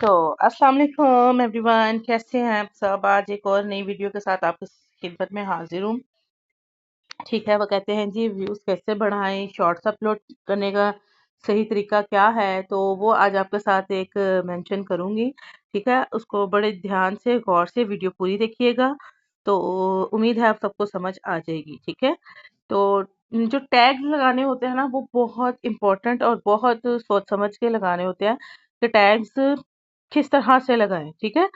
तो अस्सलाम वालेकुम एवरीवन, कैसे हैं आप सब। आज एक और नई वीडियो के साथ आपकी खिदमत में हाजिर हूँ। ठीक है, वो कहते हैं जी व्यूज कैसे बढ़ाएं, शॉर्ट्स अपलोड करने का सही तरीका क्या है, तो वो आज आपके साथ एक मेंशन करूंगी। ठीक है, उसको बड़े ध्यान से गौर से वीडियो पूरी देखिएगा, तो उम्मीद है आप सबको समझ आ जाएगी। ठीक है, तो जो टैग लगाने होते हैं ना, वो बहुत इंपॉर्टेंट और बहुत सोच समझ के लगाने होते हैं कि टैग्स किस तरह से लगाएं। ठीक है,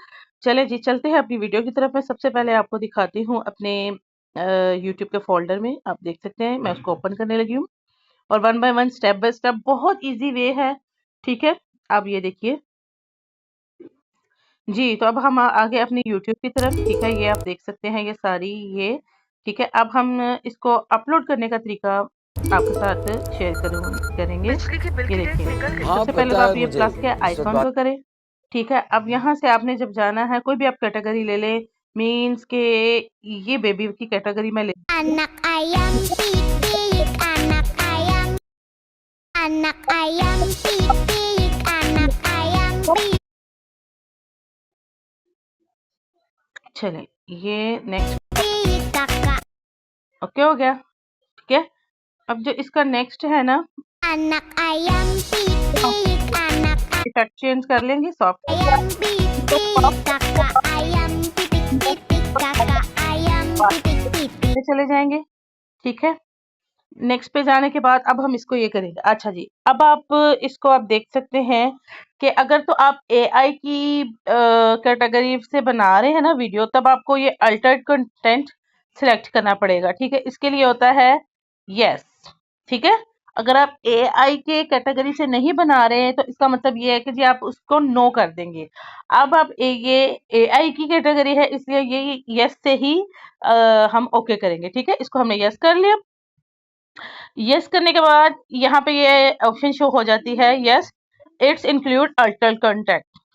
चले जी चलते हैं अपनी वीडियो की तरफ। मैं सबसे पहले आपको दिखाती हूँ अपने यूट्यूब के फोल्डर में। आप देख सकते हैं मैं उसको ओपन करने लगी हूँ, और one by one step by step बहुत इजी वे है। ठीक है, अब ये देखिए जी। तो अब हम आगे अपनी यूट्यूब की तरफ। ठीक है, ये आप देख सकते हैं ये सारी ये। ठीक है, अब हम इसको अपलोड करने का तरीका आपके साथ शेयर करेंगे। बिजली की बिल ये की डेट देखिए, निकल गई। हाँ, सबसे पहले तो पता आप है ये मुझे। प्लस के इस वक़्त आइकॉन बात को करें। ठीक है, अब यहाँ से आपने जब जाना है, कोई भी आप कैटेगरी ले लें, मीन्स के ये बेबी की कैटेगरी में ले। Anak ayam pipik, anak ayam pipik, anak ayam pipik. चले ये नेक्स्ट, Kakak ओके हो गया। ठीक है, अब जो इसका नेक्स्ट है ना, anak ayam pipik, anak effect change कर लेंगे soft. ayam pipik, kakak ayam pipik pipik, kakak ayam pipik pipik. चले जाएंगे। ठीक है, नेक्स्ट पे जाने के बाद अब हम इसको ये करेंगे। अच्छा जी, अब आप इसको आप देख सकते हैं कि अगर तो आप एआई की कैटेगरी से बना रहे हैं ना वीडियो, तब आपको ये अल्टर्ड कंटेंट सिलेक्ट करना पड़ेगा। ठीक है, इसके लिए होता है यस। ठीक है, अगर आप एआई के कैटेगरी से नहीं बना रहे हैं, तो इसका मतलब ये है कि जी आप उसको नो कर देंगे। अब आप ये एआई की कैटेगरी है, इसलिए ये यस से ही हम ओके करेंगे। ठीक है, इसको हमने यस कर लिया। यस करने के बाद यहाँ पे ये ऑप्शन शो हो जाती है, yes it's include alter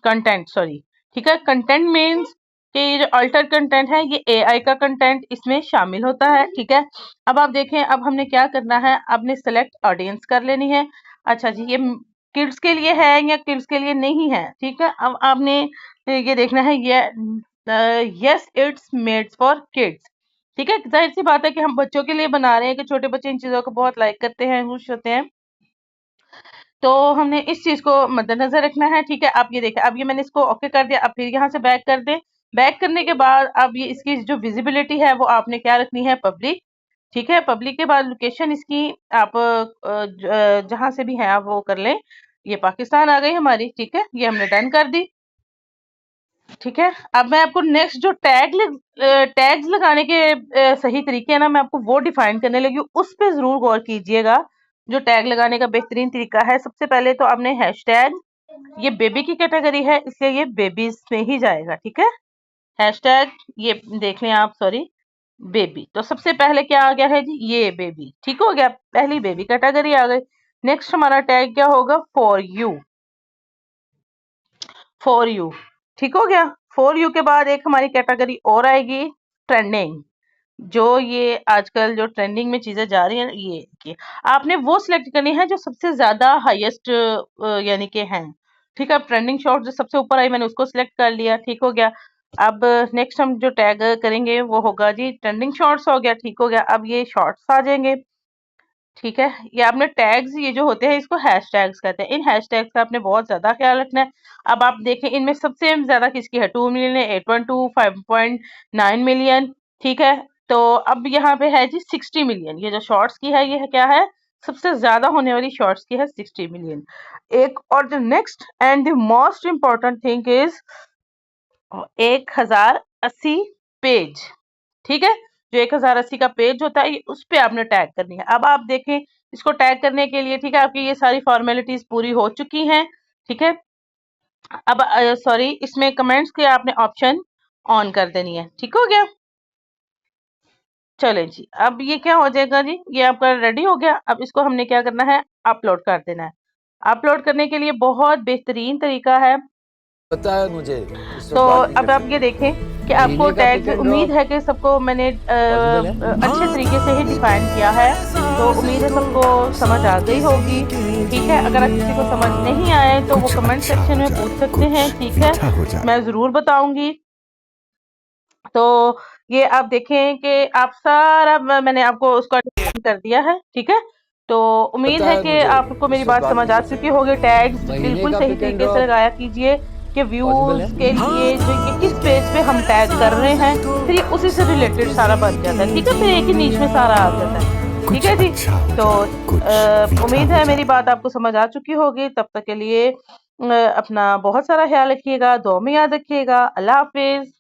content sorry. ठीक है, कंटेंट मीन्स कि ये जो अल्टर कंटेंट है, ये एआई का कंटेंट इसमें शामिल होता है। ठीक है, अब आप देखें, अब हमने क्या करना है, आपने सेलेक्ट ऑडियंस कर लेनी है। अच्छा जी, ये किड्स के लिए है या किड्स के लिए नहीं है। ठीक है, अब आपने ये देखना है, ये yes it's made for kids. ठीक है, जाहिर सी बात है कि हम बच्चों के लिए बना रहे हैं, कि छोटे बच्चे इन चीजों को बहुत लाइक करते हैं, खुश होते हैं, तो हमने इस चीज को मद्देनजर रखना है। ठीक है, आप ये देखें, अब ये मैंने इसको ओके कर दिया। अब फिर यहाँ से बैक कर दें। बैक करने के बाद अब ये इसकी जो विजिबिलिटी है वो आपने क्या रखनी है, पब्लिक। ठीक है, पब्लिक के बाद लोकेशन इसकी आप जहां से भी है आप वो कर लें। ये पाकिस्तान आ गई हमारी। ठीक है, ये हमने डन कर दी। ठीक है, अब मैं आपको नेक्स्ट जो टैग्स लगाने के सही तरीके हैं ना, मैं आपको वो डिफाइन करने लगी हूँ, उस पे जरूर गौर कीजिएगा। जो टैग लगाने का बेहतरीन तरीका है, सबसे पहले तो आपने हैशटैग, ये बेबी की कैटेगरी है इसलिए ये बेबीज में ही जाएगा। ठीक है, हैशटैग ये देख लें आप, सॉरी बेबी, तो सबसे पहले क्या आ गया है जी, ये बेबी। ठीक हो गया, पहली बेबी कैटेगरी आ गई। नेक्स्ट हमारा टैग क्या होगा, फॉर यू। फॉर यू, ठीक हो गया। फॉर यू के बाद एक हमारी कैटेगरी और आएगी, ट्रेंडिंग। जो ये आजकल जो ट्रेंडिंग में चीजें जा रही हैं, ये कि आपने वो सिलेक्ट करनी है जो सबसे ज्यादा हाईएस्ट यानी कि हैं। ठीक है, अब ट्रेंडिंग शॉर्ट जो सबसे ऊपर आई, मैंने उसको सिलेक्ट कर लिया। ठीक हो गया, अब नेक्स्ट हम जो टैग करेंगे वो होगा जी ट्रेंडिंग शॉर्ट्स हो गया। ठीक हो गया, अब ये शॉर्ट्स आ जाएंगे। ठीक है, ये आपने टैग्स ये जो होते हैं इसको हैश टैग्स कहते हैं। इन हैश टैग्स का आपने बहुत ज्यादा ख्याल रखना है। अब आप देखें, इनमें सबसे ज्यादा किसकी है, 2 मिलियन है, 8.2, 5.9 मिलियन। ठीक है, तो अब यहाँ पे है जी 60 मिलियन। ये जो शॉर्ट्स की है, ये क्या है, सबसे ज्यादा होने वाली शॉर्ट्स की है 60 मिलियन। एक और जो next and the most important thing is 1080 page. ठीक है, जो 1080 का पेज होता है, उस पे आपने टैग करनी है। अब आप देखें, इसको टैग करने के लिए, ठीक है, आपकी ये सारी फॉर्मेलिटीज पूरी हो चुकी हैं। ठीक है, अब सॉरी, इसमें कमेंट्स के आपने ऑप्शन ऑन कर देनी है। ठीक हो गया, चलें जी, अब ये क्या हो जाएगा जी, ये आपका रेडी हो गया। अब इसको हमने क्या करना है, अपलोड कर देना है। अपलोड करने के लिए बहुत बेहतरीन तरीका है। पता है मुझे। इस तो वक़्त बात नहीं अब कर आप ये सकते। देखें कि आपको बिजली का टैग, पिक एंड उम्मीद ड्रॉप है कि सबको मैंने पॉसिबल है? अच्छे तरीके से ही डिफाइन किया है। तो उम्मीद है सबको समझ आ गई होगी। ठीक है, अगर किसी को समझ नहीं आए तो वो कमेंट सेक्शन में पूछ सकते हैं। ठीक है, मैं ज़रूर बताऊंगी। तो ये आप देखें कि आप सारा मैंने आपको उसका कर दिया है। ठीक है, तो उम्मीद पता है है कि मुझे आपको मेरी इससे बात बात समझ नहीं आ कर चुकी सकता। होगी। टैग्स महीने बिल्कुल का सही पिक एंड तरीके से ड्रॉप लगाया कीजिए कि पॉसिबल व्यूज है। के लिए जो ये किस पेज पे हम टैग कर रहे हैं, फिर ये उसी से रिलेटेड सारा बन जाता है। ठीक है, फिर एक ही नीच में सारा आ जाता है। ठीक है जी, तो उम्मीद है मेरी बात आपको समझ आ चुकी होगी। तब तक के लिए अपना बहुत सारा ख्याल रखिएगा, दुआ में याद रखिएगा। अल्लाह हाफिज।